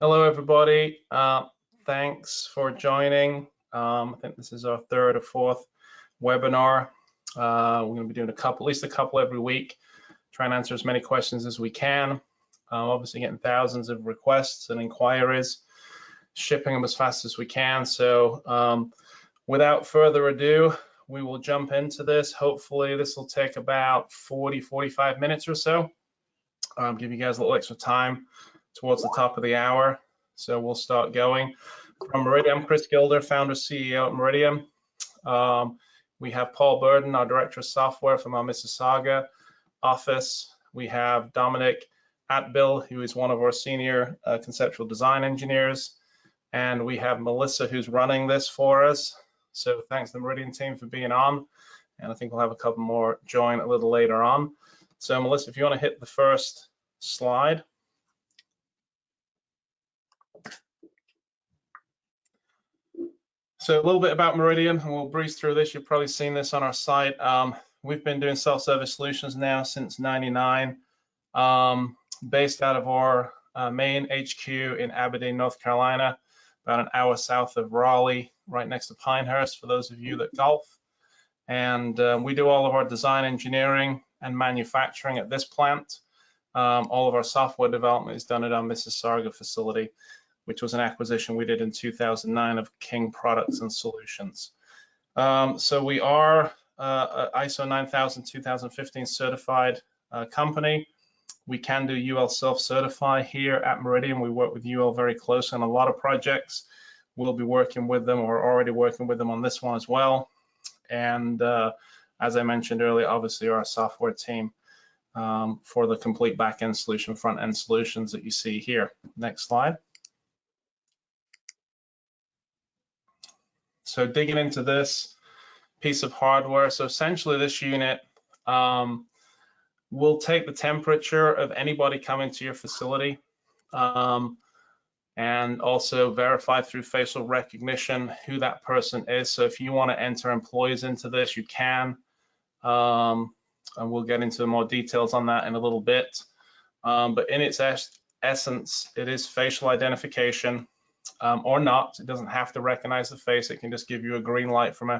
Hello, everybody. Thanks for joining. I think this is our third or fourth webinar. We're going to be doing at least a couple every week, try and answer as many questions as we can. Obviously getting thousands of requests and inquiries, shipping them as fast as we can. So without further ado, we will jump into this. Hopefully this will take about 45 minutes or so. Give you guys a little extra time towards the top of the hour. So we'll start going. From Meridian, I'm Chris Gilder, founder, CEO at Meridian. We have Paul Burden, our director of software from our Mississauga office. We have Dominic Atbill, who is one of our senior conceptual design engineers. And we have Melissa, who's running this for us. So thanks to the Meridian team for being on. And I think we'll have a couple more join a little later on. So Melissa, if you want to hit the first slide. So a little bit about Meridian, and we'll breeze through this. You've probably seen this on our site. We've been doing self-service solutions now since '99, based out of our main HQ in Aberdeen, North Carolina, about an hour south of Raleigh, right next to Pinehurst, for those of you that golf. And we do all of our design engineering and manufacturing at this plant. All of our software development is done at our Mississauga facility, which was an acquisition we did in 2009 of King Products and Solutions. So we are ISO 9000 2015 certified company. We can do UL self-certify here at Meridian. We work with UL very closely on a lot of projects. We'll be working with them, or already working with them on this one as well. And as I mentioned earlier, obviously our software team for the complete back-end solution, front-end solutions that you see here. Next slide. So digging into this piece of hardware, so essentially this unit will take the temperature of anybody coming to your facility and also verify through facial recognition who that person is. So if you want to enter employees into this, you can, and we'll get into more details on that in a little bit. But in its essence, it is facial identification. Or not. It doesn't have to recognize the face. It can just give you a green light from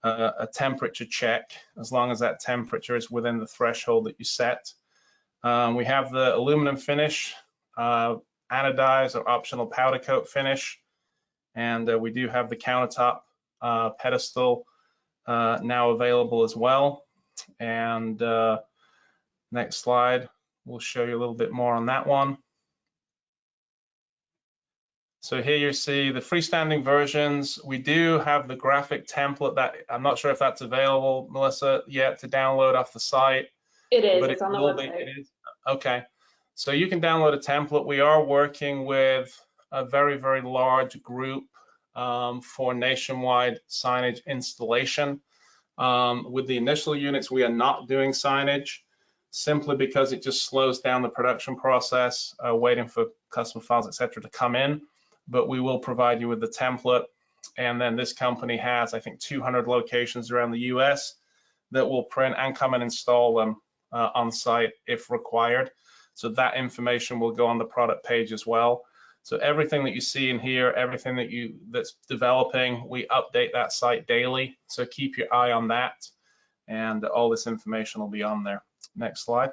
a temperature check, as long as that temperature is within the threshold that you set. We have the aluminum finish, anodized or optional powder coat finish, and we do have the countertop pedestal now available as well. And next slide, we'll show you a little bit more on that one. So here you see the freestanding versions. We do have the graphic template that I'm not sure if that's available, Melissa, yet to download off the site. It is, but it's on the website. It is. Okay, so you can download a template. We are working with a very, very large group for nationwide signage installation. With the initial units, we are not doing signage simply because it just slows down the production process, waiting for custom files, etc., to come in. But we will provide you with the template. And then this company has, I think, 200 locations around the US that will print and come and install them on site if required. So that information will go on the product page as well. So everything that you see in here, everything that's developing, we update that site daily. So keep your eye on that, and all this information will be on there. Next slide.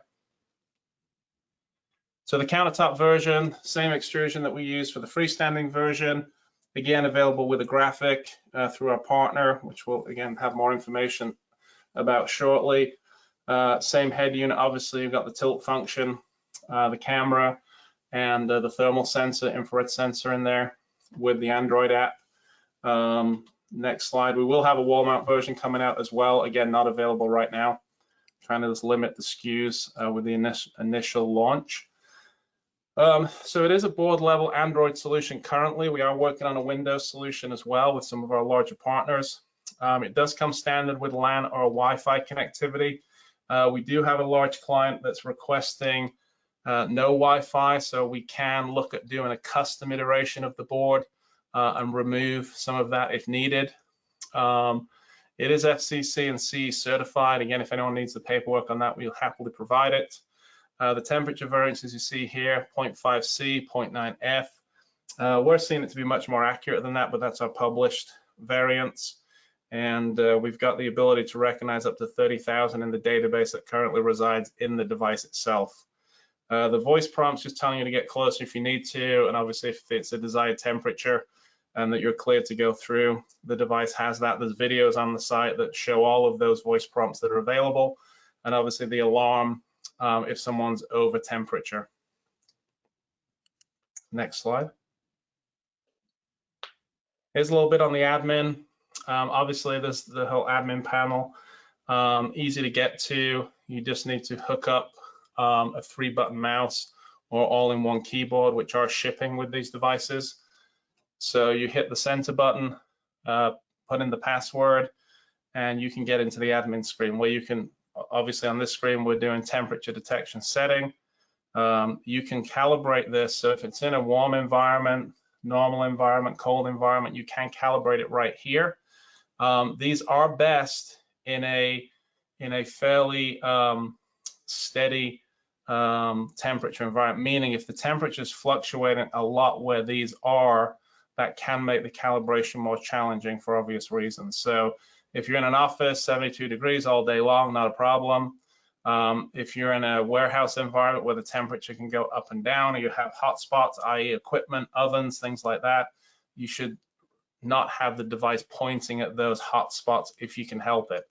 So the countertop version, same extrusion that we use for the freestanding version, again available with a graphic through our partner, which we'll again have more information about shortly. Same head unit, obviously you've got the tilt function, the camera, and the thermal sensor, infrared sensor in there with the Android app. Next slide, we will have a wall mount version coming out as well, again not available right now. Trying to just limit the SKUs with the initial launch. So it is a board level Android solution currently. We are working on a Windows solution as well with some of our larger partners. It does come standard with LAN or Wi-Fi connectivity. We do have a large client that's requesting no Wi-Fi, so we can look at doing a custom iteration of the board and remove some of that if needed. It is FCC and CE certified. Again, if anyone needs the paperwork on that, we'll happily provide it. The temperature variance, as you see here, 0.5 C, 0.9 F, We're seeing it to be much more accurate than that, but that's our published variants. And we've got the ability to recognize up to 30,000 in the database that currently resides in the device itself. The voice prompt's just telling you to get closer if you need to, and obviously if it's a desired temperature and that you're cleared to go through, the device has that. There's videos on the site that show all of those voice prompts that are available, and obviously the alarm if someone's over temperature. Next slide. Here's a little bit on the admin. Obviously, there's the whole admin panel. Easy to get to. You just need to hook up a 3-button mouse or all-in-one keyboard, which are shipping with these devices. So you hit the center button, put in the password, and you can get into the admin screen where you can, obviously on this screen, we're doing temperature detection setting. You can calibrate this. So if it's in a warm environment, normal environment, cold environment, you can calibrate it right here. These are best in a fairly steady temperature environment, meaning if the temperature is fluctuating a lot where these are, that can make the calibration more challenging for obvious reasons. So if you're in an office, 72 degrees all day long, not a problem. If you're in a warehouse environment where the temperature can go up and down, or you have hot spots, i.e. equipment, ovens, things like that, you should not have the device pointing at those hot spots if you can help it.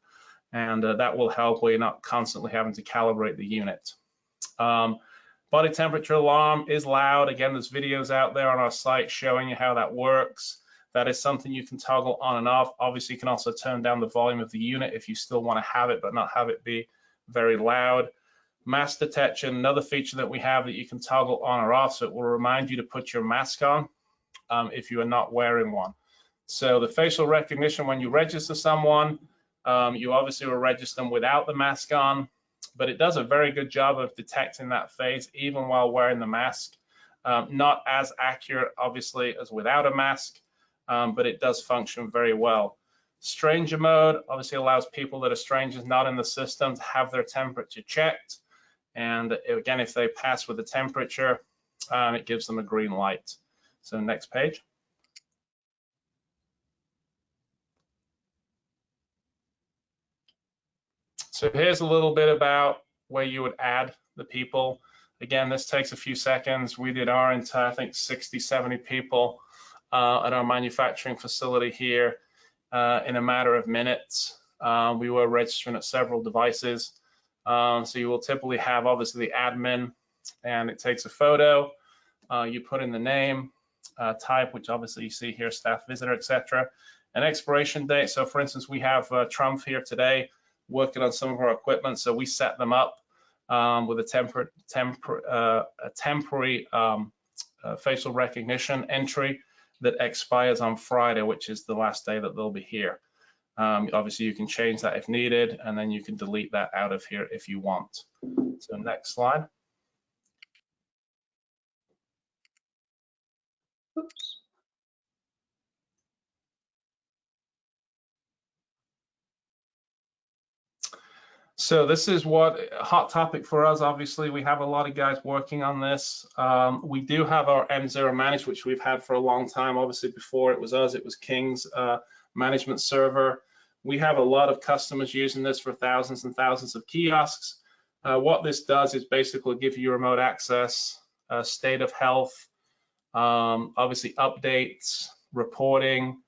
And that will help where you're not constantly having to calibrate the unit. Body temperature alarm is loud. Again, there's videos out there on our site showing you how that works. That is something you can toggle on and off. Obviously, you can also turn down the volume of the unit if you still want to have it, but not have it be very loud. Mask detection, another feature that we have that you can toggle on or off, so it will remind you to put your mask on if you are not wearing one. So the facial recognition, when you register someone, you obviously will register them without the mask on, but it does a very good job of detecting that face even while wearing the mask. Not as accurate, obviously, as without a mask, but it does function very well. Stranger mode obviously allows people that are strangers not in the system to have their temperature checked. And again, if they pass with the temperature, it gives them a green light. So next page. So here's a little bit about where you would add the people. Again, this takes a few seconds. We did our entire, I think, 60, 70 people at our manufacturing facility here in a matter of minutes. We were registering at several devices. So you will typically have, obviously, the admin, and it takes a photo. You put in the name, type, which obviously you see here, staff visitor, etc. An expiration date. So for instance, we have Trump here today working on some of our equipment. So we set them up with a temporary facial recognition entry that expires on Friday, which is the last day that they'll be here. Obviously, you can change that if needed, and then you can delete that out of here if you want. So next slide. Oops. So this is what a hot topic for us. Obviously, we have a lot of guys working on this. We do have our M0 managed, which we've had for a long time. Obviously, before it was us, it was King's management server. We have a lot of customers using this for thousands and thousands of kiosks. What this does is basically give you remote access, state of health, obviously updates, reporting,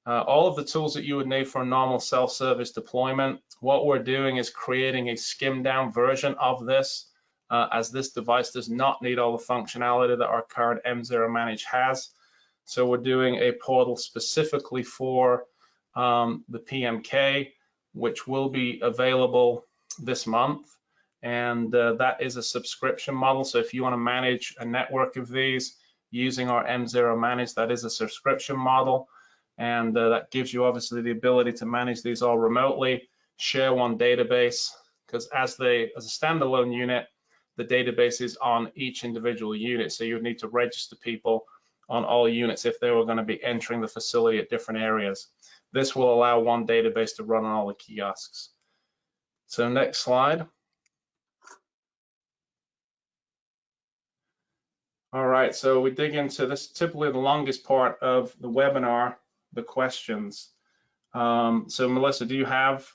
all of the tools that you would need for a normal self-service deployment. What we're doing is creating a skimmed down version of this, as this device does not need all the functionality that our current M0 Manage has. So we're doing a portal specifically for the PMK, which will be available this month. And that is a subscription model. So if you want to manage a network of these using our M0 Manage, that is a subscription model. And that gives you obviously the ability to manage these all remotely, share one database, because as a standalone unit, the database is on each individual unit. So you would need to register people on all units if they were going to be entering the facility at different areas. This will allow one database to run on all the kiosks. So next slide. All right, so we dig into this, typically the longest part of the webinar, the questions. So Melissa, do you have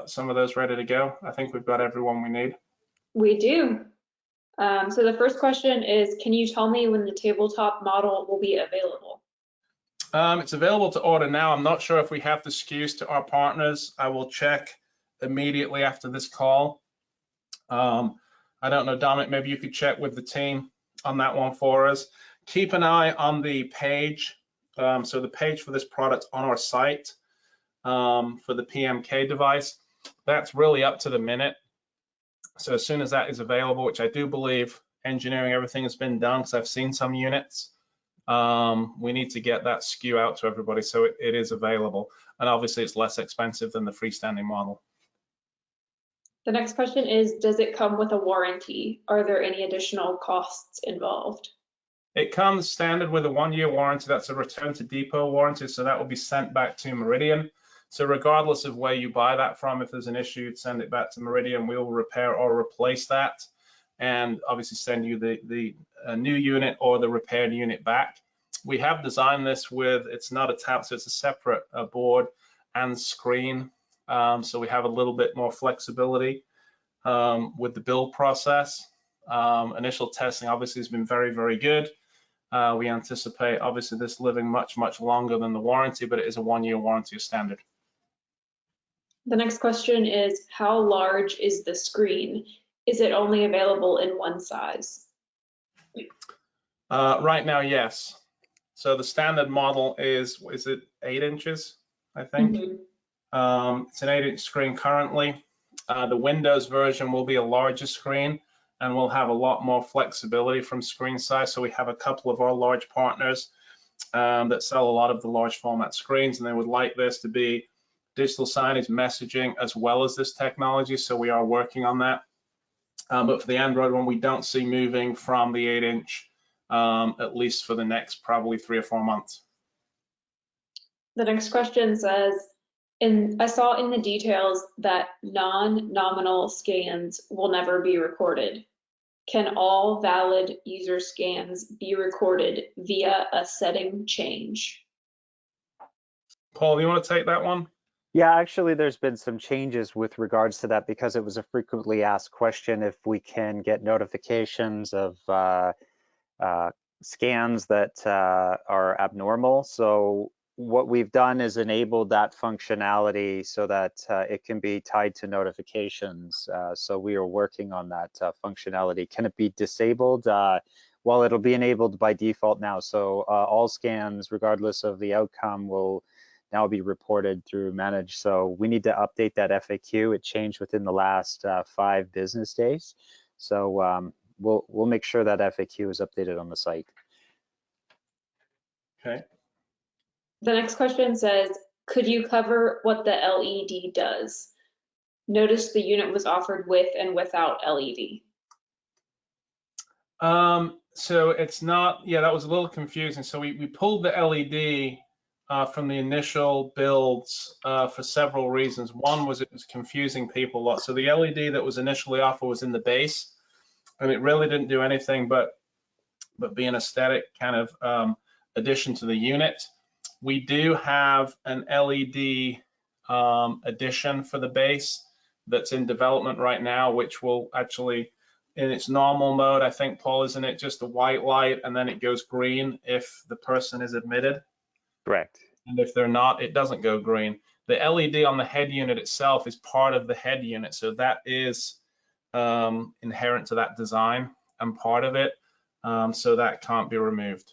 some of those ready to go? I think we've got everyone we need. We do. So the first question is, can you tell me when the tabletop model will be available? It's available to order now. I'm not sure if we have the SKUs to our partners. I will check immediately after this call. I don't know, Dominic, maybe you could check with the team on that one for us. Keep an eye on the page. So the page for this product on our site for the PMK device, that's really up to the minute. So as soon as that is available, which I do believe engineering, everything has been done because I've seen some units, we need to get that SKU out to everybody so it is available. And obviously it's less expensive than the freestanding model. The next question is, does it come with a warranty? Are there any additional costs involved? It comes standard with a 1-year warranty. That's a return to depot warranty, so that will be sent back to Meridian. So regardless of where you buy that from, if there's an issue, you'd send it back to Meridian. We'll repair or replace that, and obviously send you the new unit or the repaired unit back. We have designed this with, it's not a tab, so it's a separate board and screen. So we have a little bit more flexibility with the build process. Initial testing obviously has been very, very good. We anticipate obviously this living much, much longer than the warranty, but it is a 1-year warranty standard. The next question is, how large is the screen? Is it only available in one size? Right now, yes. So the standard model is it 8 inches, I think? Mm-hmm. It's an 8-inch screen currently. The Windows version will be a larger screen, and we'll have a lot more flexibility from screen size. So we have a couple of our large partners that sell a lot of the large format screens, and they would like this to be digital signage, messaging, as well as this technology. So we are working on that. But for the Android one, we don't see moving from the 8-inch, at least for the next probably 3 or 4 months. The next question says, I saw in the details that non-nominal scans will never be recorded. Can all valid user scans be recorded via a setting change? Paul, you want to take that one? Yeah, actually, there's been some changes with regards to that because it was a frequently asked question if we can get notifications of scans that are abnormal. So what we've done is enabled that functionality so that it can be tied to notifications. So we are working on that functionality. Can it be disabled? Well, it'll be enabled by default now. So all scans, regardless of the outcome, will now be reported through Manage. So we need to update that FAQ. It changed within the last 5 business days. So we'll make sure that FAQ is updated on the site. Okay. The next question says, could you cover what the LED does? Notice the unit was offered with and without LED. So it's not, yeah, that was a little confusing. So we pulled the LED from the initial builds for several reasons. One was it was confusing people a lot. So the LED that was initially offered was in the base, and it really didn't do anything but be an aesthetic kind of addition to the unit. We do have an LED addition for the base that's in development right now, which will actually, in its normal mode, I think, Paul, isn't it just a white light and then it goes green if the person is admitted? Correct. And if they're not, it doesn't go green. The LED on the head unit itself is part of the head unit, so that is inherent to that design and part of it, so that can't be removed.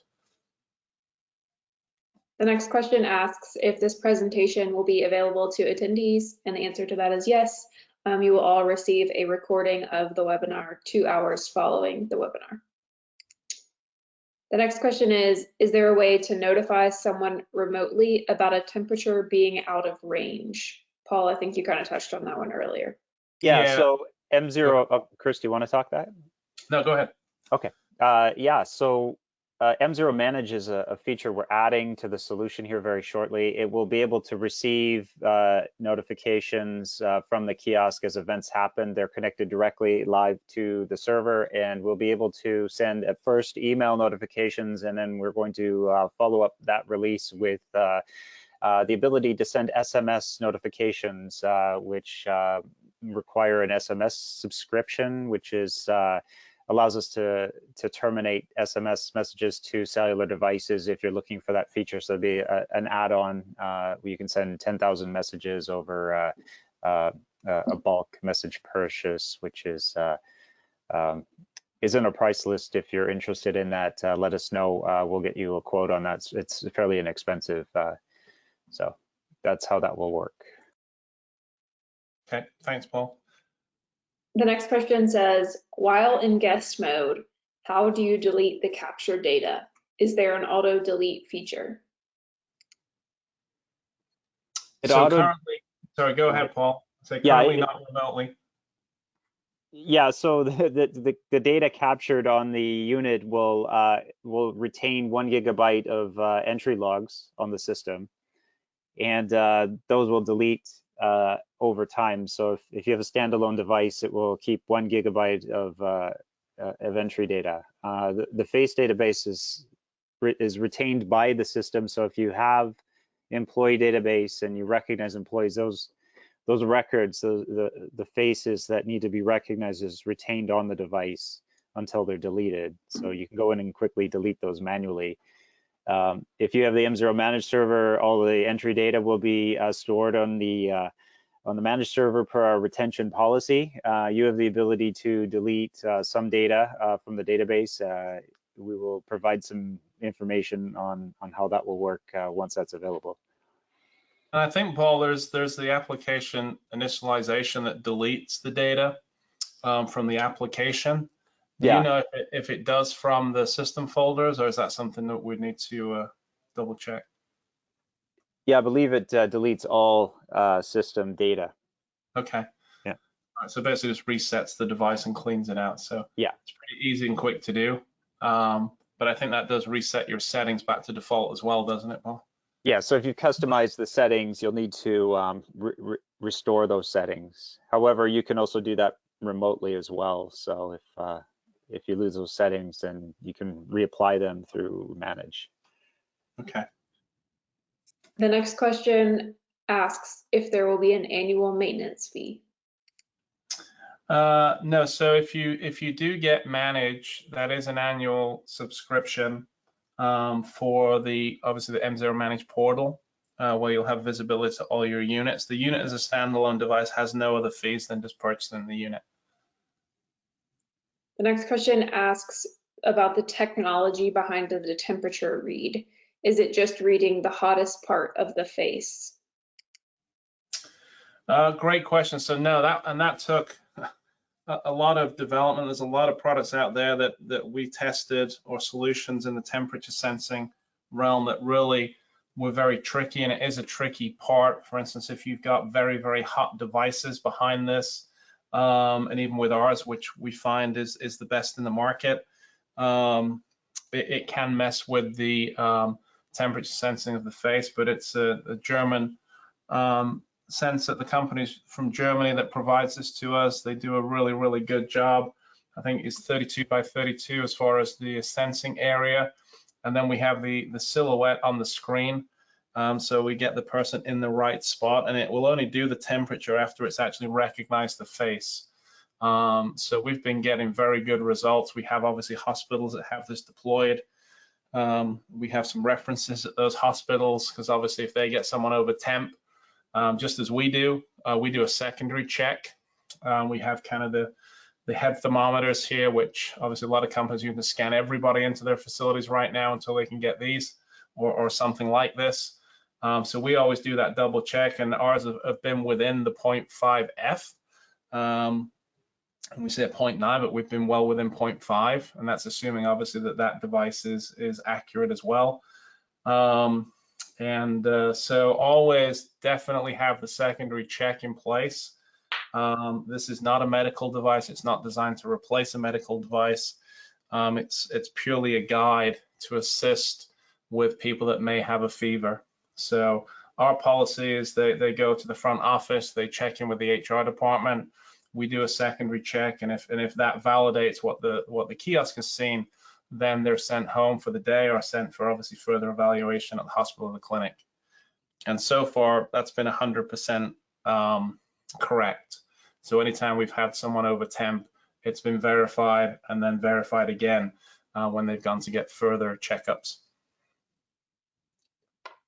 The next question asks if this presentation will be available to attendees, and the answer to that is yes. You will all receive a recording of the webinar 2 hours following the webinar. The next question is there a way to notify someone remotely about a temperature being out of range? Paul, I think you kind of touched on that one earlier. Yeah. So M0, Chris, do you want to talk that? No, go ahead. Okay. Yeah, so M0 Manage is a feature we're adding to the solution here very shortly. It will be able to receive notifications from the kiosk as events happen. They're connected directly live to the server, and we'll be able to send at first email notifications, and then we're going to follow up that release with the ability to send SMS notifications, which require an SMS subscription, which is allows us to terminate SMS messages to cellular devices if you're looking for that feature. So it'd be an add-on where you can send 10,000 messages over a bulk message purchase, which is in a price list. If you're interested in that, let us know. We'll get you a quote on that. It's fairly inexpensive. So that's how that will work. Okay, thanks, Paul. The next question says, while in guest mode, how do you delete the captured data? Is there an auto delete feature? Currently, sorry, go ahead, Paul. So currently not remotely. Yeah, so the data captured on the unit will retain 1 GB of entry logs on the system, and those will delete over time. So if you have a standalone device, it will keep 1 GB of entry data. The face database is retained by the system. So if you have employee database and you recognize employees, those records, the faces that need to be recognized is retained on the device until they're deleted. So you can go in and quickly delete those manually. If you have the M0 managed server, all the entry data will be stored on the managed server per our retention policy. You have the ability to delete some data from the database. We will provide some information on how that will work once that's available. And I think, Paul, there's the application initialization that deletes the data from the application. Do you know if it does from the system folders, or is that something that we need to double check? Yeah, I believe it deletes all system data. Okay. Yeah. All right, so basically just resets the device and cleans it out. So yeah, it's pretty easy and quick to do. But I think that does reset your settings back to default as well, doesn't it, Paul? Yeah, so if you customize the settings, you'll need to restore those settings. However, you can also do that remotely as well. So if you lose those settings, then you can reapply them through Manage. Okay. The next question asks if there will be an annual maintenance fee. No, so if you do get Manage, that is an annual subscription for obviously the M0 Manage portal, where you'll have visibility to all your units. The unit as a standalone device has no other fees than just purchasing the unit. The next question asks about the technology behind the temperature read. Is it just reading the hottest part of the face? Great question. So no, that took a lot of development. There's a lot of products out there that we tested, or solutions in the temperature sensing realm, that really were very tricky, and it is a tricky part. For instance, if you've got very, very hot devices behind this, and even with ours, which we find is the best in the market, it can mess with the temperature sensing of the face. But it's a German sensor. The company's from Germany that provides this to us. They do a really, really good job. I think it's 32 by 32 as far as the sensing area. And then we have the silhouette on the screen. So we get the person in the right spot, and it will only do the temperature after it's actually recognized the face. So we've been getting very good results. We have obviously hospitals that have this deployed. We have some references at those hospitals, because obviously if they get someone over temp, just as we do a secondary check. We have kind of the head thermometers here, which obviously a lot of companies use to scan everybody into their facilities right now until they can get these or something like this. So we always do that double check, and ours have been within the 0.5 F. And we say 0.9, but we've been well within 0.5, and that's assuming obviously that device is accurate as well. So always definitely have the secondary check in place. This is not a medical device. It's not designed to replace a medical device. It's purely a guide to assist with people that may have a fever. So our policy is they go to the front office, they check in with the HR department, we do a secondary check, and if that validates what the kiosk has seen, then they're sent home for the day or sent for obviously further evaluation at the hospital or the clinic. And so far, that's been 100% correct. So anytime we've had someone over temp, it's been verified and then verified again when they've gone to get further checkups.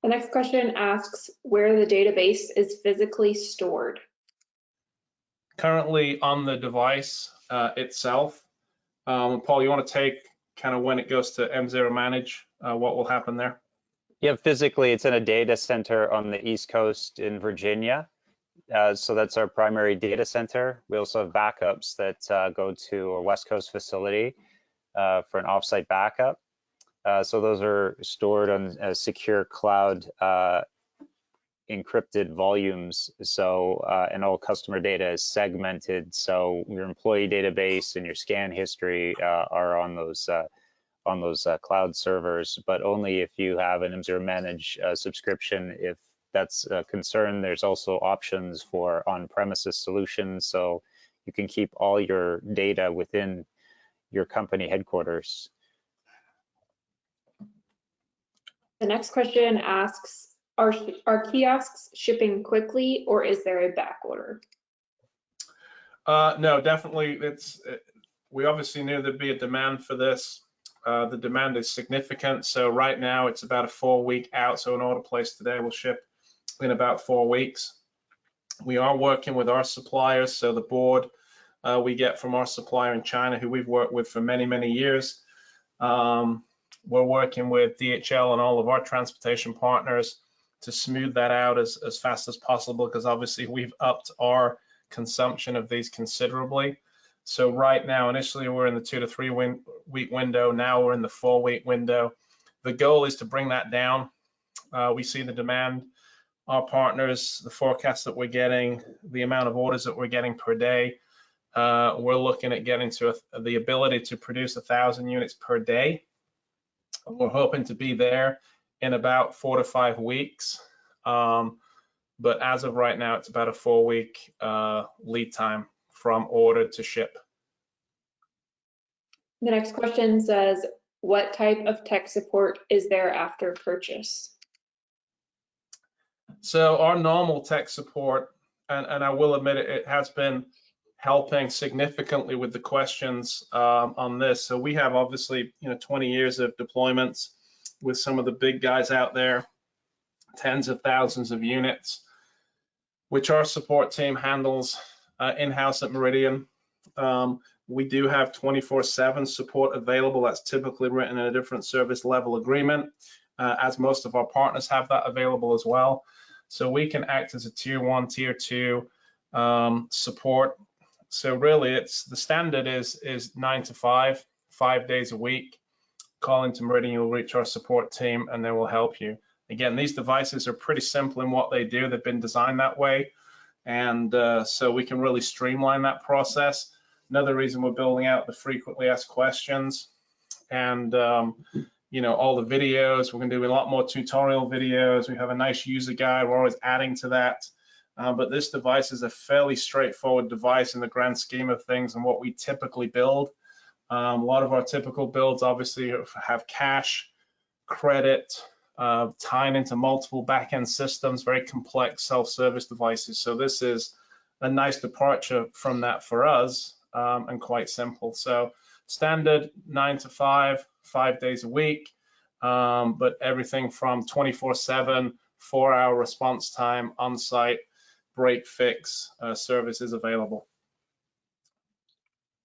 The next question asks where the database is physically stored. Currently on the device itself. Paul, you want to take kind of when it goes to M0 Manage, what will happen there? Yeah, physically it's in a data center on the East Coast in Virginia. So that's our primary data center. We also have backups that go to a West Coast facility for an offsite backup. So those are stored on a secure cloud encrypted volumes. So and all customer data is segmented. So your employee database and your scan history are on those cloud servers, but only if you have an M0 Manage subscription. If that's a concern, there's also options for on-premises solutions, so you can keep all your data within your company headquarters. The next question asks, are kiosks shipping quickly or is there a back order? No, definitely. We obviously knew there'd be a demand for this. The demand is significant. So right now it's about a 4-week out. So an order placed today will ship in about 4 weeks. We are working with our suppliers. So the board we get from our supplier in China, who we've worked with for many, many years. We're working with DHL and all of our transportation partners to smooth that out as fast as possible, because obviously we've upped our consumption of these considerably. So right now, initially we're in the 2 to 3 week window. Now we're in the 4-week window. The goal is to bring that down. We see the demand, our partners, the forecast that we're getting, the amount of orders that we're getting per day. We're looking at getting to the ability to produce 1,000 units per day. We're hoping to be there in about 4 to 5 weeks. But as of right now, it's about a 4-week lead time from order to ship. The next question says, what type of tech support is there after purchase? So our normal tech support, and I will admit it has been helping significantly with the questions on this. So we have obviously 20 years of deployments with some of the big guys out there, tens of thousands of units, which our support team handles in-house at Meridian. We do have 24/7 support available. That's typically written in a different service level agreement, as most of our partners have that available as well. So we can act as a tier 1, tier 2 support. So really, the standard is 9 to 5, 5 days a week. Call into Meridian, you'll reach our support team, and they will help you. Again, these devices are pretty simple in what they do. They've been designed that way, and so we can really streamline that process. Another reason we're building out the frequently asked questions and all the videos. We're going to do a lot more tutorial videos. We have a nice user guide. We're always adding to that. But this device is a fairly straightforward device in the grand scheme of things and what we typically build. A lot of our typical builds obviously have cash, credit, tying into multiple back-end systems, very complex self-service devices. So this is a nice departure from that for us, and quite simple. So standard 9 to 5, 5 days a week, but everything from 24/7, 4-hour response time, on-site, break fix services available.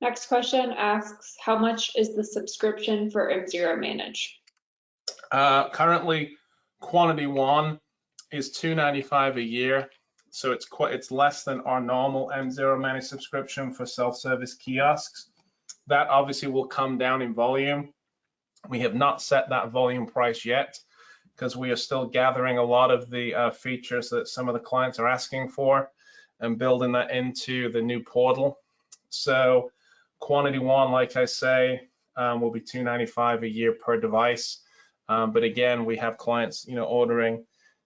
Next question asks, how much is the subscription for M0 Manage? Currently, quantity 1 is $295 a year, so it's less than our normal M0 Manage subscription for self-service kiosks. That obviously will come down in volume. We have not set that volume price yet because we are still gathering a lot of the features that some of the clients are asking for and building that into the new portal. So quantity 1, like I say, will be $295 a year per device. But again, we have clients, ordering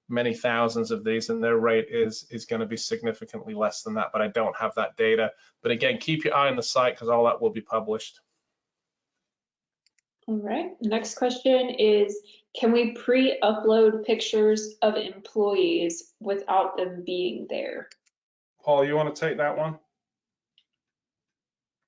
many thousands of these, and their rate is going to be significantly less than that, but I don't have that data. But again, keep your eye on the site because all that will be published. All right, next question is, can we pre-upload pictures of employees without them being there? Paul, you want to take that one?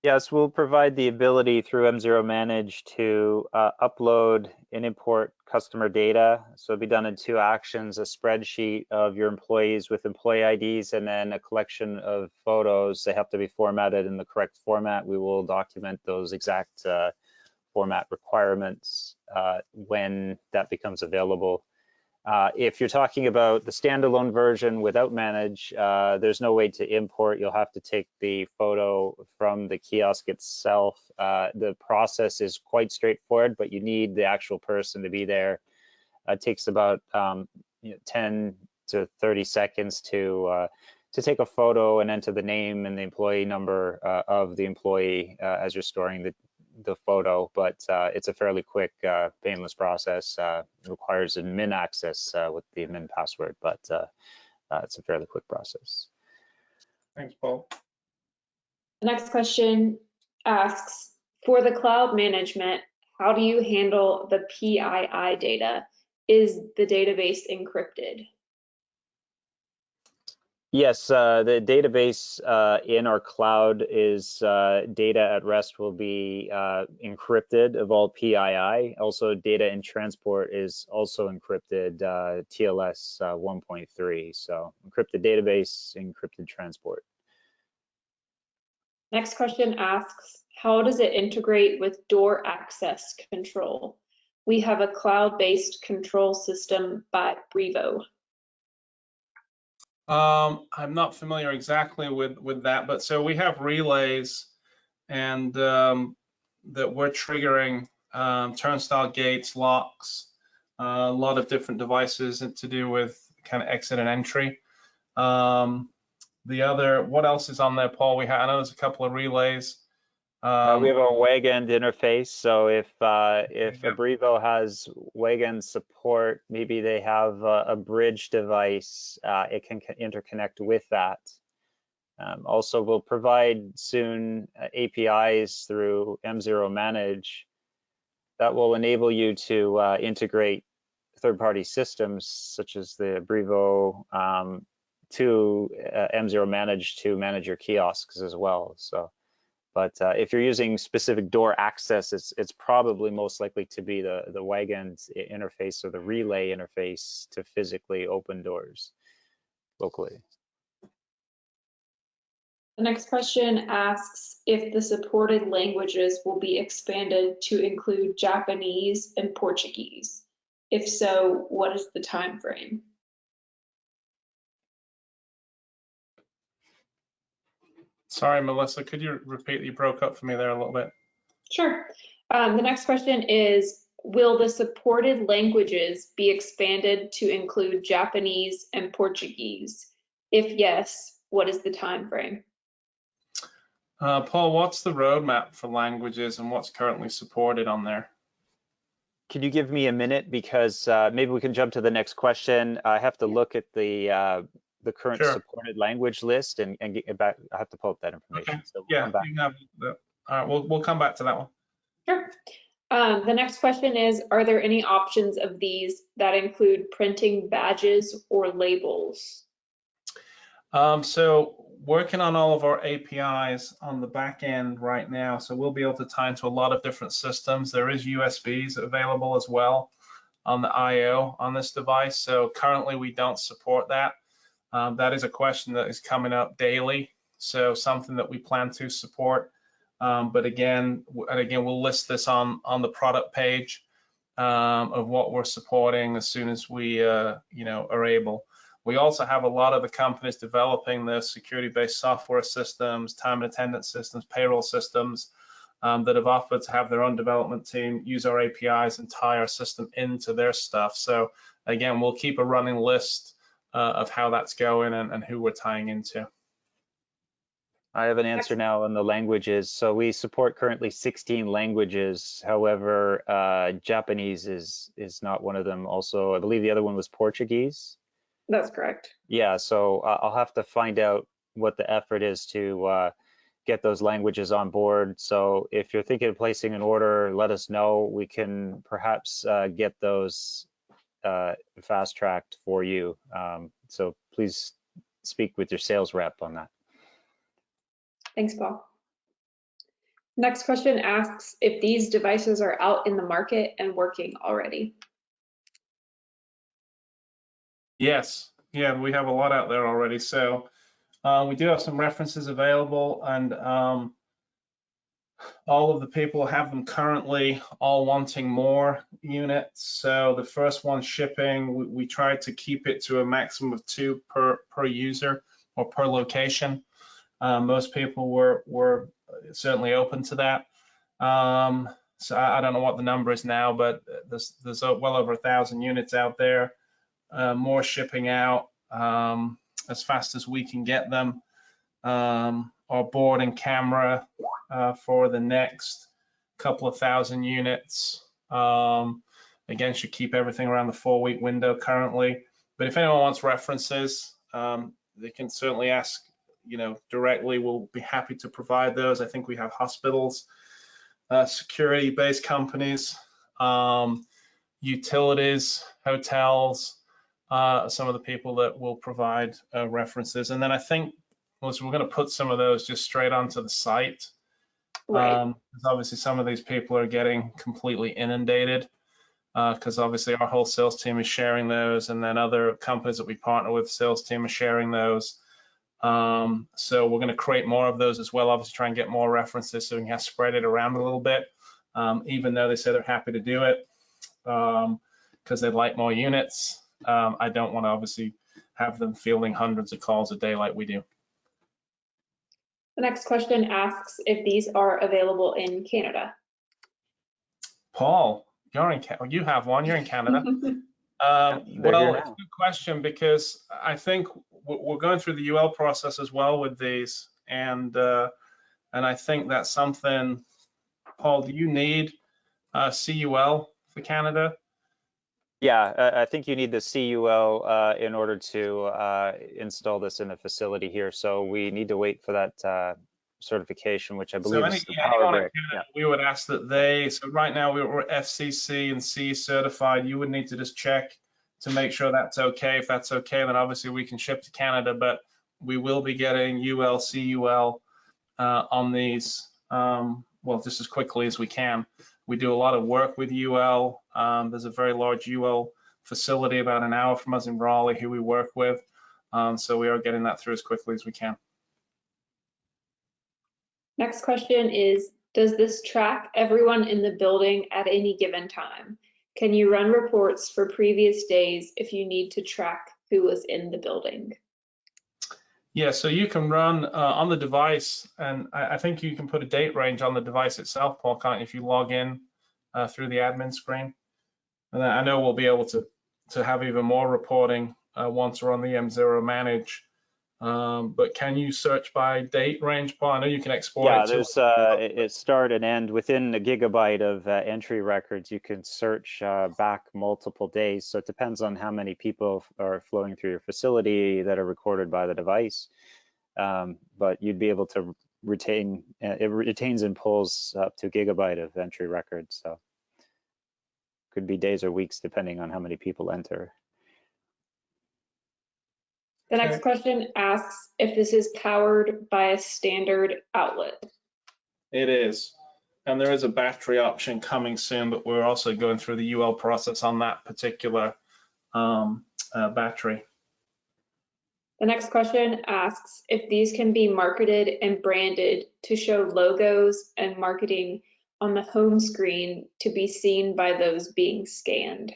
Yes, we'll provide the ability through M0 Manage to upload and import customer data. So it'll be done in 2 actions, a spreadsheet of your employees with employee IDs, and then a collection of photos. They have to be formatted in the correct format. We will document those exact format requirements when that becomes available. If you're talking about the standalone version without Manage, there's no way to import. You'll have to take the photo from the kiosk itself. The process is quite straightforward, but you need the actual person to be there. It takes about 10 to 30 seconds to take a photo and enter the name and the employee number of the employee as you're storing the photo, but it's a fairly quick, painless process. It requires admin access with the admin password, but it's a fairly quick process. Thanks, Paul. The next question asks, for the cloud management, how do you handle the PII data? Is the database encrypted? Yes, the database in our cloud is data at rest will be encrypted of all PII. Also, data in transport is also encrypted, TLS 1.3. So encrypted database, encrypted transport. Next question asks, how does it integrate with door access control? We have a cloud-based control system by Brevo. I'm not familiar exactly with that, but so we have relays and that we're triggering turnstile gates, locks, a lot of different devices to do with kind of exit and entry. The other, what else is on there, Paul? I know there's a couple of relays. We have a WAGEND interface, so if a Brevo has WAGEND support, maybe they have a bridge device, it can interconnect with that. Also, we'll provide soon APIs through M0 Manage that will enable you to integrate third-party systems such as the Brevo to M0 Manage to manage your kiosks as well. So. But if you're using specific door access, it's probably most likely to be the WAGEND interface or the relay interface to physically open doors locally. The next question asks if the supported languages will be expanded to include Japanese and Portuguese. If so, what is the time frame? Sorry, Melissa, could you repeat? You broke up for me there a little bit. Sure. The next question is, will the supported languages be expanded to include Japanese and Portuguese? If yes, what is the time frame? Paul, what's the roadmap for languages and what's currently supported on there? Can you give me a minute, because maybe we can jump to the next question. I have to look at the current supported language list and get back. I have to pull up that information. Okay. So we'll come back. You can have all right, we'll come back to that one. Sure. The next question is, are there any options of these that include printing badges or labels? So working on all of our APIs on the back end right now, so we'll be able to tie into a lot of different systems. There is USBs available as well on the IO on this device. So currently we don't support that. That is a question that is coming up daily. So something that we plan to support. But again, we'll list this on the product page of what we're supporting as soon as we are able. We also have a lot of the companies developing the security-based software systems, time and attendance systems, payroll systems that have offered to have their own development team use our APIs and tie our system into their stuff. So again, we'll keep a running list of how that's going and who we're tying into. I have an answer now on the languages. So we support currently 16 languages. However, Japanese is not one of them. Also, I believe the other one was Portuguese. That's correct. Yeah, so I'll have to find out what the effort is to get those languages on board. So if you're thinking of placing an order, let us know. We can perhaps get those fast-tracked for you. So please speak with your sales rep on that. Thanks, Paul. Next question asks if these devices are out in the market and working already. Yes, yeah, we have a lot out there already. So we do have some references available, and all of the people have them currently, all wanting more units. So the first one shipping, we tried to keep it to a maximum of 2 per user or per location. Most people were certainly open to that. So I don't know what the number is now, but there's well over 1,000 units out there. More shipping out as fast as we can get them. Our board and camera for the next couple of thousand units. Again, should keep everything around the 4-week window currently. But if anyone wants references, they can certainly ask, directly. We'll be happy to provide those. I think we have hospitals, security-based companies, utilities, hotels, some of the people that will provide references. And then I think we're going to put some of those just straight onto the site. Right. Because obviously some of these people are getting completely inundated, because obviously our whole sales team is sharing those, and then other companies that we partner with, sales team is sharing those. So we're going to create more of those as well, obviously try and get more references so we can spread it around a little bit, even though they say they're happy to do it because they'd like more units. I don't want to obviously have them fielding hundreds of calls a day like we do. The next question asks if these are available in Canada. Paul, you have one, you're in Canada. Well, it's a good question, because I think we're going through the UL process as well with these, and I think that's something. Paul, do you need CUL for Canada? Yeah, I think you need the CUL in order to install this in the facility here. So we need to wait for that certification, which I believe is the power brick. Yeah. We would ask that so right now we're FCC and C certified. You would need to just check to make sure that's okay. If that's okay, then obviously we can ship to Canada, but we will be getting UL, CUL on these, well, just as quickly as we can. We do a lot of work with UL. There's a very large UL facility about an hour from us in Raleigh who we work with. So we are getting that through as quickly as we can. Next question is, does this track everyone in the building at any given time? Can you run reports for previous days if you need to track who was in the building? Yeah, so you can run on the device, and I think you can put a date range on the device itself, Paul, can't you, if you log in through the admin screen? And I know we'll be able to have even more reporting once we're on the M0 Manage. But can you search by date range, Paul? I know you can export it. Yeah, there's it start and end within a gigabyte of entry records. You can search back multiple days. So it depends on how many people are flowing through your facility that are recorded by the device. But you'd be able to retain, it retains and pulls up to a gigabyte of entry records. So could be days or weeks depending on how many people enter. The next question asks if this is powered by a standard outlet. It is. And there is a battery option coming soon, but we're also going through the UL process on that particular battery. The next question asks if these can be marketed and branded to show logos and marketing on the home screen to be seen by those being scanned.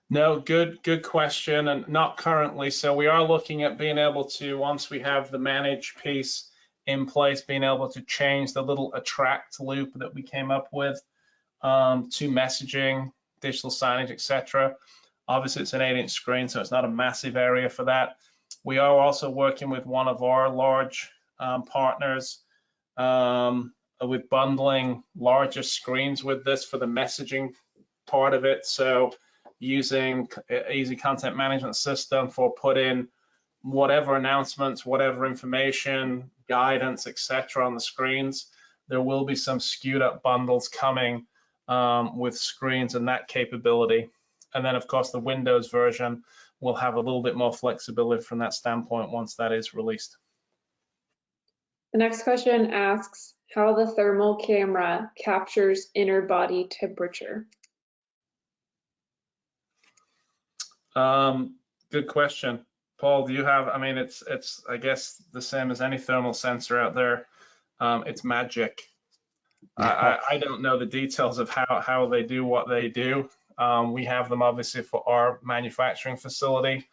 No, good question, and not currently. So we are looking at being able to, once we have the manage piece in place, being able to change the little attract loop that we came up with to messaging, digital signage, etc. Obviously, it's an 8-inch screen, so it's not a massive area for that. We are also working with one of our large partners with bundling larger screens with this for the messaging part of it. So using easy content management system for put in whatever announcements, whatever information, guidance, etc. on the screens. There will be some skewed up bundles coming with screens and that capability. And then of course the Windows version will have a little bit more flexibility from that standpoint once that is released. The next question asks how the thermal camera captures inner body temperature. Good question. Paul, do you have, I mean, it's I guess the same as any thermal sensor out there. It's magic. I don't know the details of how they do what they do. We have them obviously for our manufacturing facility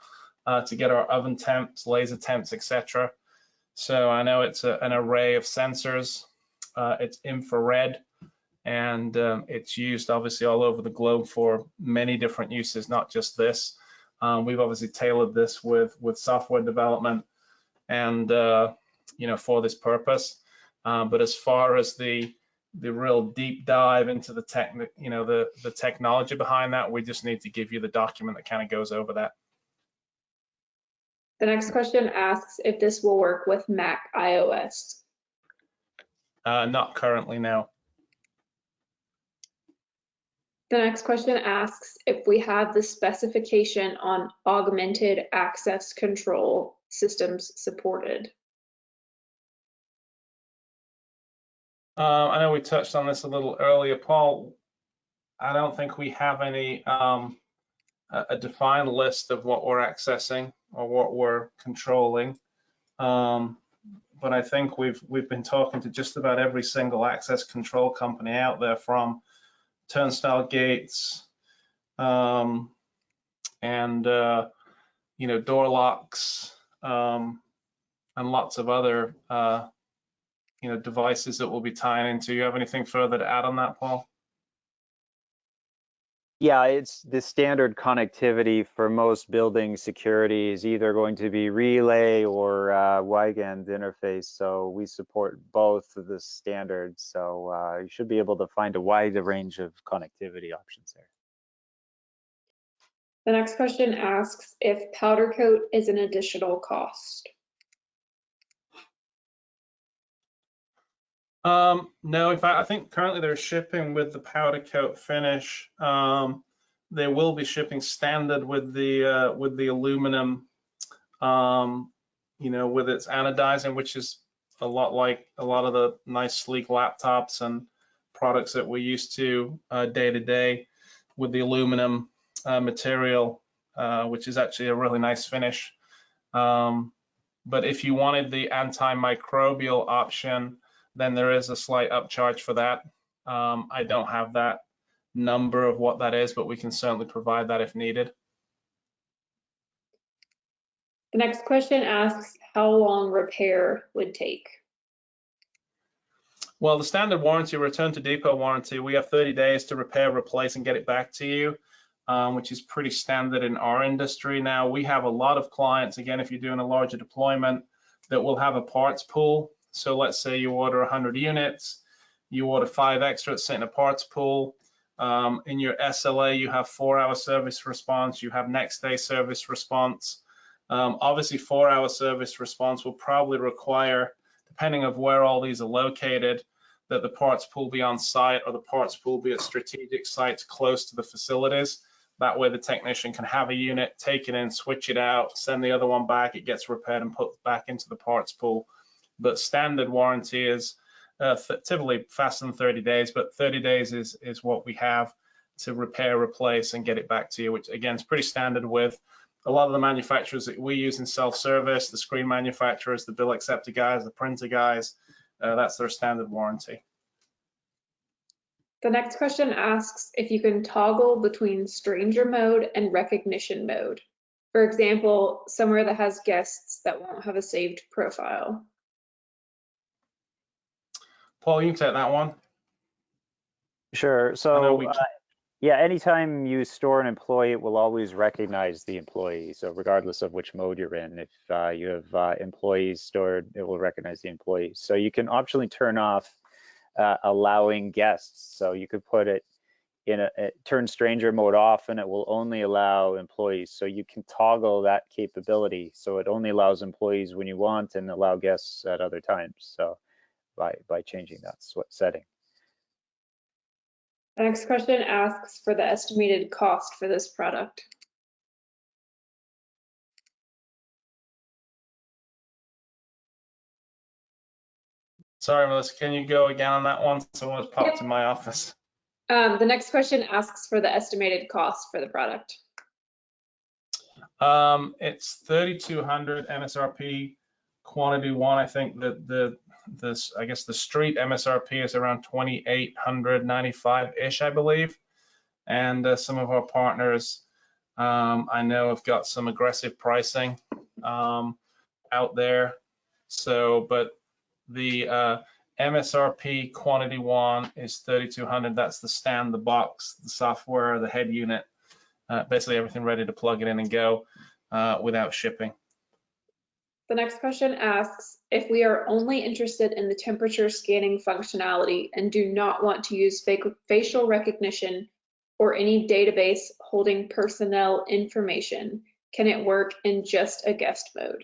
to get our oven temps, laser temps, etc. So I know it's an array of sensors. It's infrared, and it's used obviously all over the globe for many different uses, not just this. We've obviously tailored this with software development and for this purpose. But as far as the real deep dive into the the technology behind that, we just need to give you the document that kind of goes over that. The next question asks if this will work with Mac iOS. Not currently, no. The next question asks if we have the specification on augmented access control systems supported. I know we touched on this a little earlier, Paul. I don't think we have any a defined list of what we're accessing or what we're controlling. But I think we've been talking to just about every single access control company out there, from turnstile gates and door locks and lots of other devices that we'll be tying into. You have anything further to add on that, Paul? Yeah, it's the standard connectivity for most building security is either going to be relay or wide-band interface. So we support both of the standards. So you should be able to find a wide range of connectivity options there. The next question asks if powder coat is an additional cost. No, in fact, I think currently they're shipping with the powder coat finish. They will be shipping standard with the aluminum, with its anodizing, which is a lot like a lot of the nice sleek laptops and products that we're used to day to day, with the aluminum material, which is actually a really nice finish. But if you wanted the antimicrobial option, then there is a slight upcharge for that. I don't have that number of what that is, but we can certainly provide that if needed. The next question asks how long repair would take. Well, the standard warranty, return to depot warranty, we have 30 days to repair, replace, and get it back to you, which is pretty standard in our industry. Now, we have a lot of clients, again, if you're doing a larger deployment, that will have a parts pool. So let's say you order 100 units, you order 5 extra that sit in a parts pool. In your SLA, you have 4-hour service response, you have next day service response. Obviously, 4-hour service response will probably require, depending on where all these are located, that the parts pool be on site or the parts pool be at strategic sites close to the facilities. That way the technician can have a unit, take it in, switch it out, send the other one back, it gets repaired and put back into the parts pool. But standard warranty is typically faster than 30 days, but 30 days is what we have to repair, replace, and get it back to you, which again is pretty standard with a lot of the manufacturers that we use in self-service, the screen manufacturers, the bill acceptor guys, the printer guys, that's their standard warranty. The next question asks if you can toggle between stranger mode and recognition mode. For example, somewhere that has guests that won't have a saved profile. Paul, you can take that one. Sure. So Yeah, anytime you store an employee, it will always recognize the employee. So regardless of which mode you're in, if you have employees stored, it will recognize the employees. So you can optionally turn off allowing guests. So you could put it in turn stranger mode off, and it will only allow employees. So you can toggle that capability. So it only allows employees when you want and allow guests at other times. So by changing that setting. The next question asks for the estimated cost for this product. Sorry, Melissa, can you go again on that one? Someone's popped in my office. The next question asks for the estimated cost for the product. It's 3,200 MSRP, quantity one. I think that I guess the street MSRP is around 2,895-ish, I believe. And some of our partners, I know, have got some aggressive pricing out there. So, but the MSRP quantity one is 3,200. That's the stand, the box, the software, the head unit, basically everything ready to plug it in and go without shipping. The next question asks if we are only interested in the temperature scanning functionality and do not want to use facial recognition or any database holding personnel information, can it work in just a guest mode?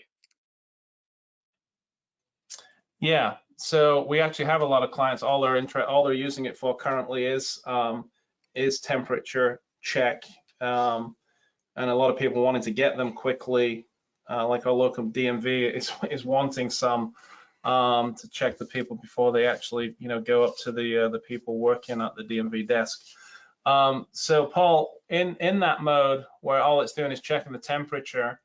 Yeah, so we actually have a lot of clients. All they're using it for currently is temperature check, and a lot of people wanting to get them quickly. Like our local DMV is wanting some to check the people before they actually, go up to the people working at the DMV desk. So Paul, in that mode where all it's doing is checking the temperature,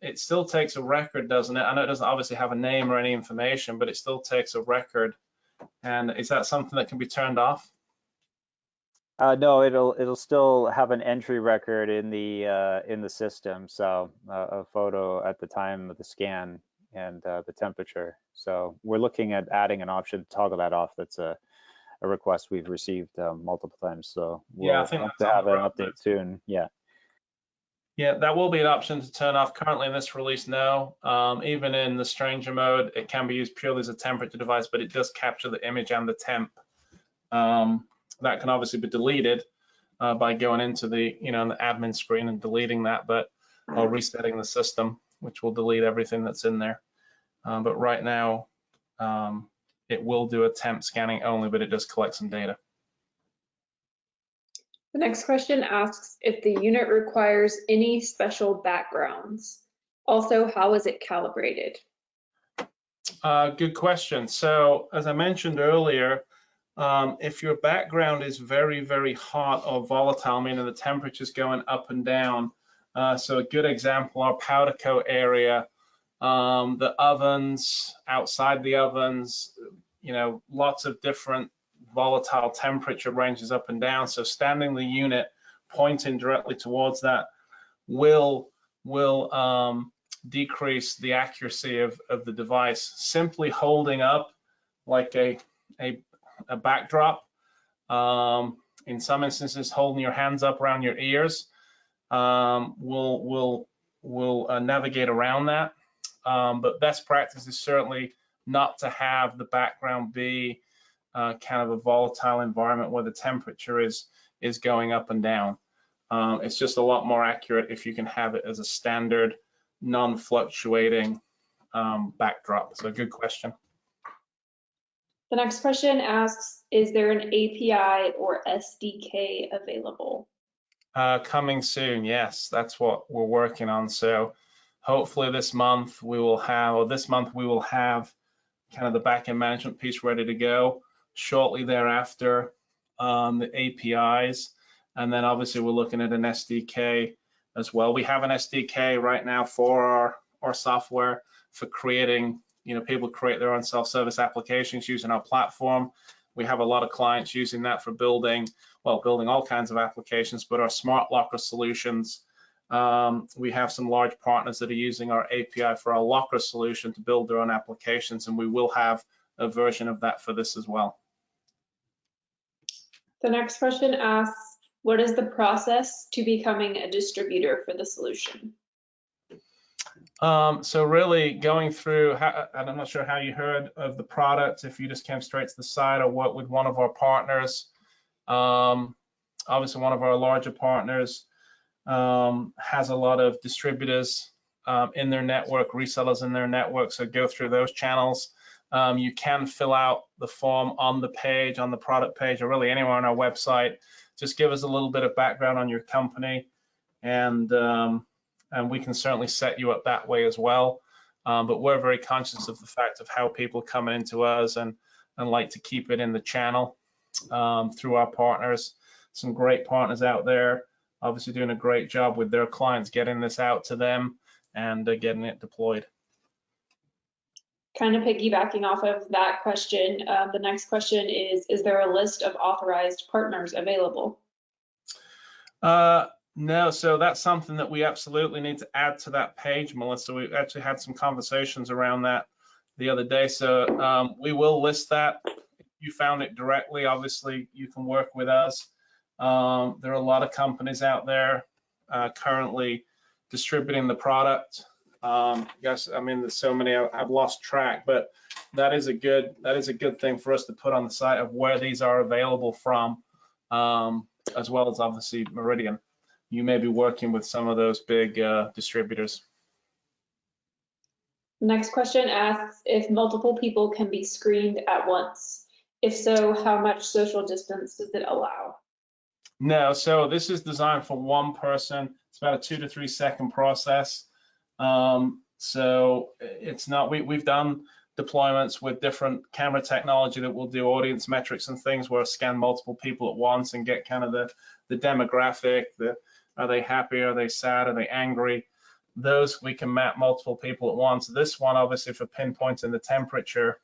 it still takes a record, doesn't it? I know it doesn't obviously have a name or any information, but it still takes a record. And is that something that can be turned off? No, it'll still have an entry record in the system. So a photo at the time of the scan and the temperature. So we're looking at adding an option to toggle that off. That's a request we've received multiple times. So we'll Yeah, I think have that's to have an on the update soon. Yeah. Yeah, that will be an option to turn off. Currently in this release, no. Even in the stranger mode, it can be used purely as a temperature device, but it does capture the image and the temp. That can obviously be deleted by going into the, the admin screen and deleting that, or resetting the system, which will delete everything that's in there. But right now, it will do a temp scanning only, but it does collect some data. The next question asks if the unit requires any special backgrounds. Also, how is it calibrated? Good question. So as I mentioned earlier, if your background is very, very hot or volatile, meaning the temperature is going up and down, so a good example, our powder coat area, the ovens, outside the ovens, lots of different volatile temperature ranges up and down. So standing the unit pointing directly towards that will decrease the accuracy of the device. Simply holding up like a backdrop, in some instances holding your hands up around your ears, will navigate around that. But best practice is certainly not to have the background be kind of a volatile environment where the temperature is going up and down. It's just a lot more accurate if you can have it as a standard, non-fluctuating backdrop. So good question. The next question asks, is there an API or SDK available? Coming soon, yes, that's what we're working on. So hopefully this month we will have kind of the backend management piece ready to go. Shortly thereafter, the APIs, and then obviously we're looking at an SDK as well. We have an SDK right now for our software for creating, people create their own self-service applications using our platform. We have a lot of clients using that for building all kinds of applications, but our smart locker solutions, we have some large partners that are using our API for our locker solution to build their own applications, and we will have a version of that for this as well. The next question asks What is the process to becoming a distributor for the solution? So really going through, and I'm not sure how you heard of the product, if you just came straight to the site or work with one of our partners. Obviously, one of our larger partners has a lot of distributors in their network, resellers in their network, so go through those channels. You can fill out the form on the page, on the product page, or really anywhere on our website. Just give us a little bit of background on your company, and we can certainly set you up that way as well. But we're very conscious of the fact of how people come into us and like to keep it in the channel through our partners. Some great partners out there, obviously doing a great job with their clients, getting this out to them and getting it deployed. Kind of piggybacking off of that question, the next question is there a list of authorized partners available? No, so that's something that we absolutely need to add to that page, Melissa. We actually had some conversations around that the other day. So we will list that. If you found it directly, obviously you can work with us. There are a lot of companies out there currently distributing the product. Yes, I mean, there's so many, I've lost track, but that is a good thing for us to put on the site of where these are available from, as well as obviously Meridian. You may be working with some of those big distributors. Next question asks if multiple people can be screened at once. If so, how much social distance does it allow? No, so this is designed for one person. It's about a 2 to 3 second process. So it's not, we've done deployments with different camera technology that will do audience metrics and things where scan multiple people at once and get kind of the demographic, are they happy, are they sad, are they angry? Those we can map multiple people at once. This one, obviously, for pinpointing the temperature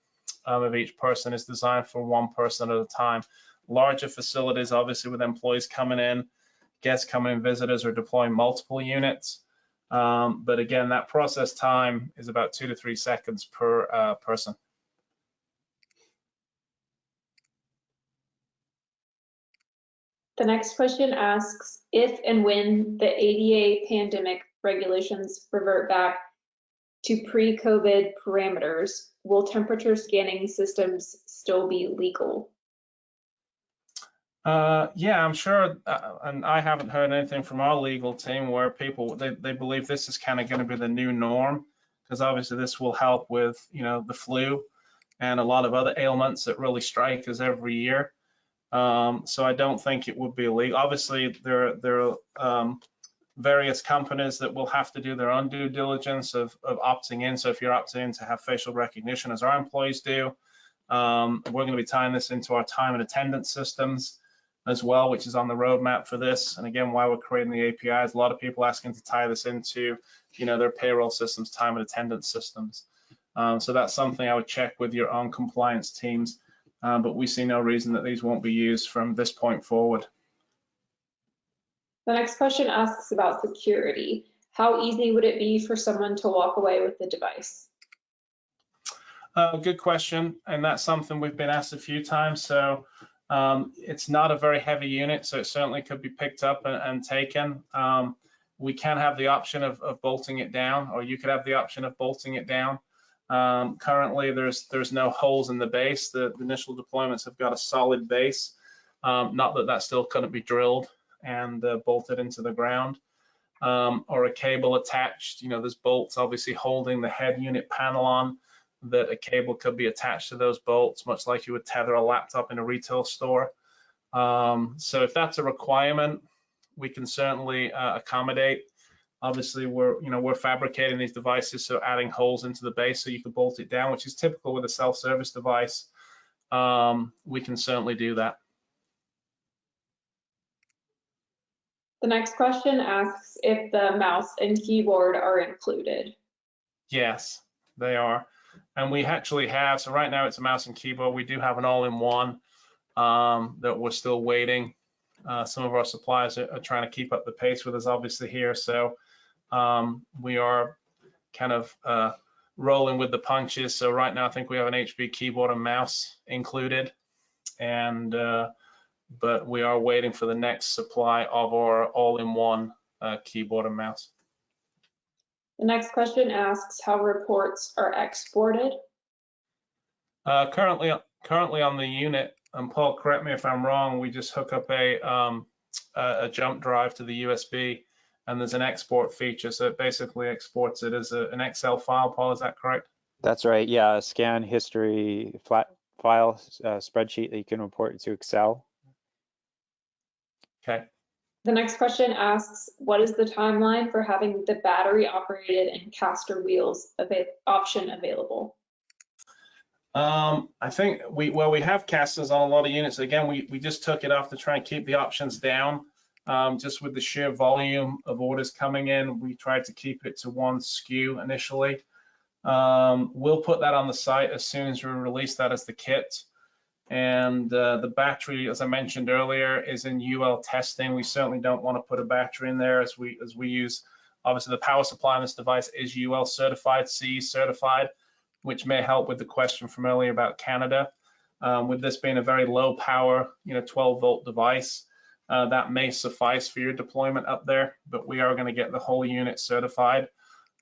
of each person, is designed for one person at a time. Larger facilities, obviously, with employees coming in, guests coming in, visitors are deploying multiple units. But again, that process time is about 2 to 3 seconds per person. The next question asks if and when the ADA pandemic regulations revert back to pre-COVID parameters, will temperature scanning systems still be legal? Yeah, I'm sure, and I haven't heard anything from our legal team where people, they believe this is kind of going to be the new norm, because obviously this will help with, the flu and a lot of other ailments that really strike us every year. So I don't think it would be illegal. Obviously, there are various companies that will have to do their own due diligence of opting in. So if you're opting in to have facial recognition, as our employees do, we're going to be tying this into our time and attendance systems as well, which is on the roadmap for this. And again, why we're creating the APIs, a lot of people asking to tie this into, their payroll systems, time and attendance systems. So that's something I would check with your own compliance teams. But we see no reason that these won't be used from this point forward. The next question asks about security. How easy would it be for someone to walk away with the device? Good question, and that's something we've been asked a few times. So it's not a very heavy unit, so it certainly could be picked up and taken. We can have the option of bolting it down, or you could have the option of bolting it down. Currently, there's no holes in the base. The initial deployments have got a solid base. Not that still couldn't be drilled and bolted into the ground, or a cable attached. There's bolts obviously holding the head unit panel on, that a cable could be attached to those bolts, much like you would tether a laptop in a retail store. So if that's a requirement, we can certainly accommodate. Obviously, we're fabricating these devices, so adding holes into the base so you can bolt it down, which is typical with a self-service device. We can certainly do that. The next question asks if the mouse and keyboard are included. Yes, they are. And we actually have, so right now it's a mouse and keyboard. We do have an all-in-one that we're still waiting. Some of our suppliers are trying to keep up the pace with us, obviously, here. So we are kind of rolling with the punches. So right now, I think we have an HB keyboard and mouse included. And but we are waiting for the next supply of our all-in-one keyboard and mouse. The next question asks how reports are exported. Currently on the unit, and Paul, correct me if I'm wrong, we just hook up a jump drive to the USB, and there's an export feature, so it basically exports it as an Excel file. Paul, is that correct? That's right. Yeah, a scan history flat file spreadsheet that you can import into Excel. Okay. The next question asks, what is the timeline for having the battery operated and caster wheels option available? I think we have casters on a lot of units. Again, we just took it off to try and keep the options down. Just with the sheer volume of orders coming in, we tried to keep it to one SKU initially. We'll put that on the site as soon as we release that as the kit. And the battery, as I mentioned earlier, is in UL testing. We certainly don't want to put a battery in there as we use, obviously the power supply on this device is UL certified, CE certified, which may help with the question from earlier about Canada. With this being a very low power, 12-volt device, that may suffice for your deployment up there, but we are going to get the whole unit certified.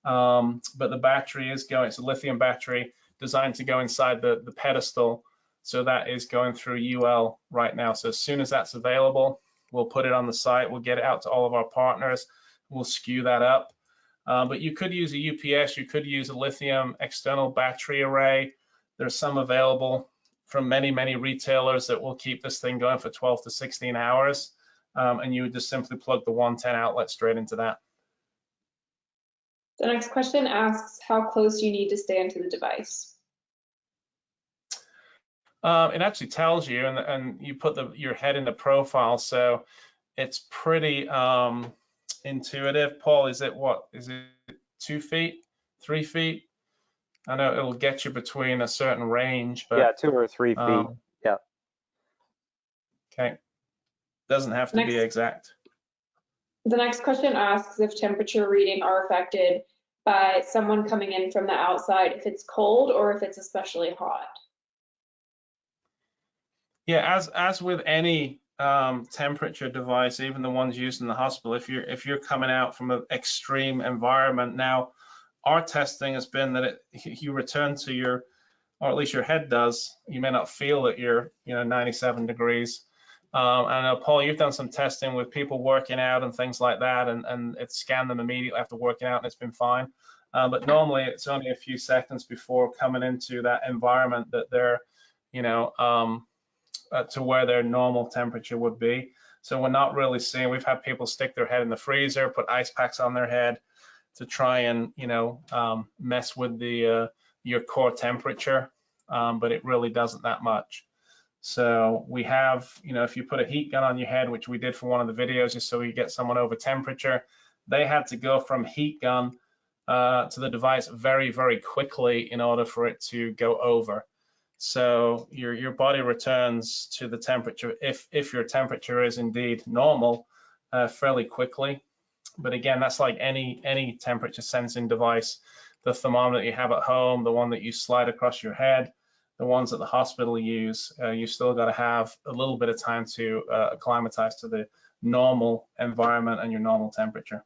But the battery is going, it's a lithium battery designed to go inside the pedestal. So that is going through UL right now. So as soon as that's available, we'll put it on the site. We'll get it out to all of our partners. We'll SKU that up. But you could use a UPS. You could use a lithium external battery array. There's some available from many, many retailers that will keep this thing going for 12 to 16 hours. And you would just simply plug the 110 outlet straight into that. The next question asks how close you need to stand to the device. It actually tells you, and you put your head in the profile, so it's pretty intuitive. Paul, is it 2 feet, 3 feet? I know it'll get you between a certain range, but yeah, 2 or 3 feet. Yeah. Okay, doesn't have to be exact. The next question asks if temperature reading are affected by someone coming in from the outside, if it's cold or if it's especially hot. Yeah, as with any temperature device, even the ones used in the hospital, if you're coming out from an extreme environment, now our testing has been that you return to your, or at least your head does, you may not feel that you're 97 degrees. I know, Paul, you've done some testing with people working out and things like that, and it scanned them immediately after working out and it's been fine. But normally it's only a few seconds before coming into that environment that they're, to where their normal temperature would be. So we're not really seeing, we've had people stick their head in the freezer, put ice packs on their head to try and, mess with your core temperature, but it really doesn't that much. So we have, if you put a heat gun on your head, which we did for one of the videos, just so you get someone over temperature, they had to go from heat gun to the device very, very quickly in order for it to go over. So your body returns to the temperature, if your temperature is indeed normal, fairly quickly. But again, that's like any temperature sensing device. The thermometer that you have at home, the one that you slide across your head, the ones that the hospital use, you still got to have a little bit of time to acclimatize to the normal environment and your normal temperature.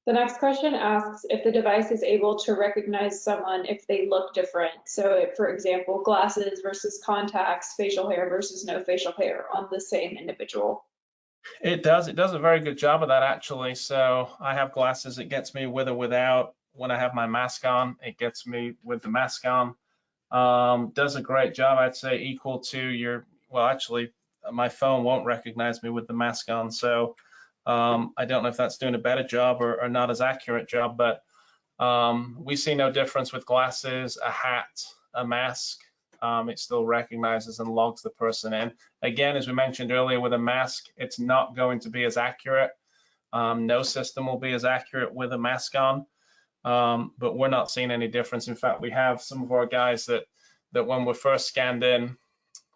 The next question asks if the device is able to recognize someone if they look different. So, for example, glasses versus contacts, facial hair versus no facial hair on the same individual. It does a very good job of that, actually. So I have glasses, it gets me with or without. When I have my mask on, it gets me with the mask on. Does a great job, I'd say, equal to your, well, actually, my phone won't recognize me with the mask on. So I don't know if that's doing a better job or not as accurate job, but we see no difference with glasses, a hat, a mask. It still recognizes and logs the person in. Again, as we mentioned earlier, with a mask, it's not going to be as accurate. No system will be as accurate with a mask on, but we're not seeing any difference. In fact, we have some of our guys that when we first scanned in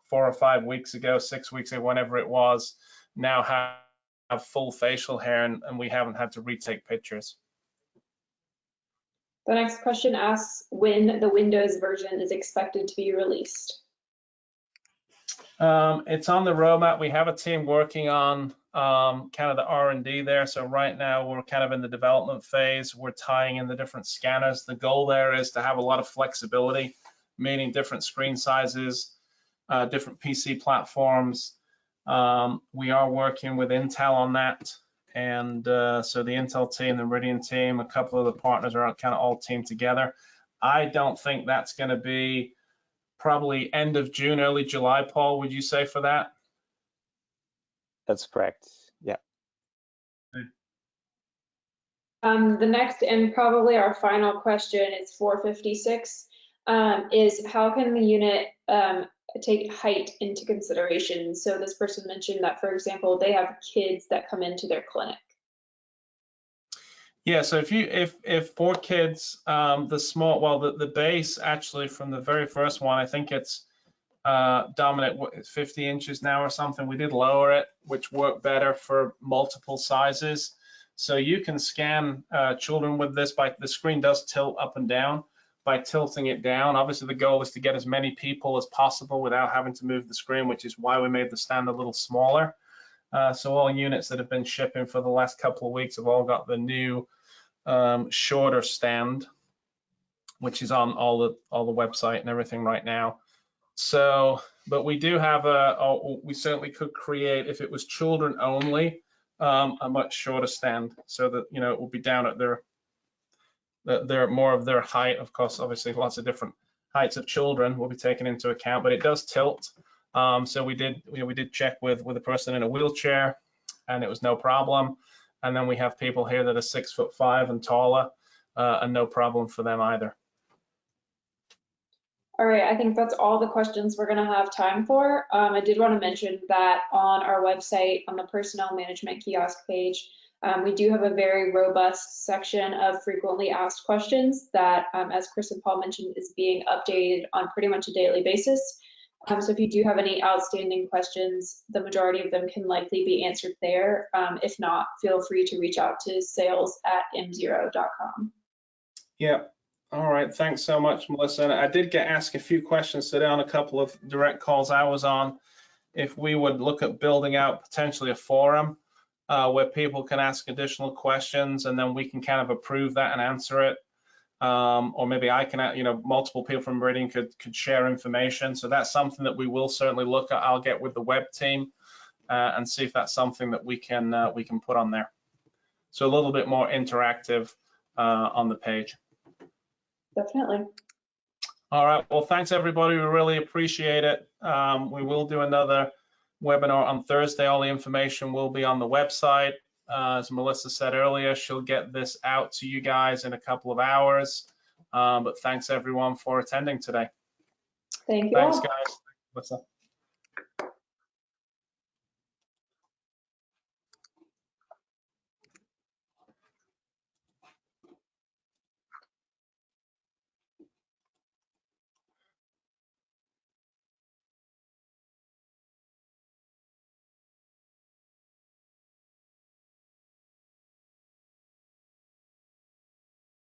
4 or 5 weeks ago, 6 weeks ago, whenever it was, now have full facial hair, and we haven't had to retake pictures. The next question asks when the Windows version is expected to be released. It's on the roadmap. We have a team working on kind of the R&D there. So right now we're kind of in the development phase. We're tying in the different scanners. The goal there is to have a lot of flexibility, meaning different screen sizes, different PC platforms. We are working with Intel on that. And so the Intel team, the Meridian team, a couple of the partners are kind of all teamed together. I don't think that's going to be probably end of June, early July, Paul, would you say for that? That's correct. Yeah. The next and probably our final question is 456, is how can the unit take height into consideration? So this person mentioned that, for example, they have kids that come into their clinic. Yeah, so if 4 kids, the base actually from the very first one, I think it's dominant 50 inches now or something. We did lower it, which worked better for multiple sizes. So you can scan children with this the screen does tilt up and down. By tilting it down, obviously the goal is to get as many people as possible without having to move the screen, which is why we made the stand a little smaller. So all units that have been shipping for the last couple of weeks have all got the new shorter stand, which is on all the website and everything right now. So, but we do have we certainly could create, if it was children only, a much shorter stand, so that it will be down at their more of their height. Of course, obviously lots of different heights of children will be taken into account, but it does tilt. So we did check with a person in a wheelchair, and it was no problem. And then we have people here that are 6'5" and taller, and no problem for them either. All right, I think that's all the questions we're going to have time for. I did want to mention that on our website, on the Personnel Management Kiosk page, we do have a very robust section of frequently asked questions that, as Chris and Paul mentioned, is being updated on pretty much a daily basis. So if you do have any outstanding questions, the majority of them can likely be answered there. If not, feel free to reach out to sales@m0.com. Yeah. All right. Thanks so much, Melissa. And I did get asked a few questions today on a couple of direct calls I was on, if we would look at building out potentially a forum where people can ask additional questions, and then we can kind of approve that and answer it. Or maybe I can, multiple people from Meridian could share information. So that's something that we will certainly look at. I'll get with the web team and see if that's something that we can put on there. So a little bit more interactive on the page. Definitely. All right. Well, thanks everybody. We really appreciate it. We will do another webinar on Thursday. All the information will be on the website. As Melissa said earlier, she'll get this out to you guys in a couple of hours. But thanks everyone for attending today. Thank you. Thanks, guys. Melissa.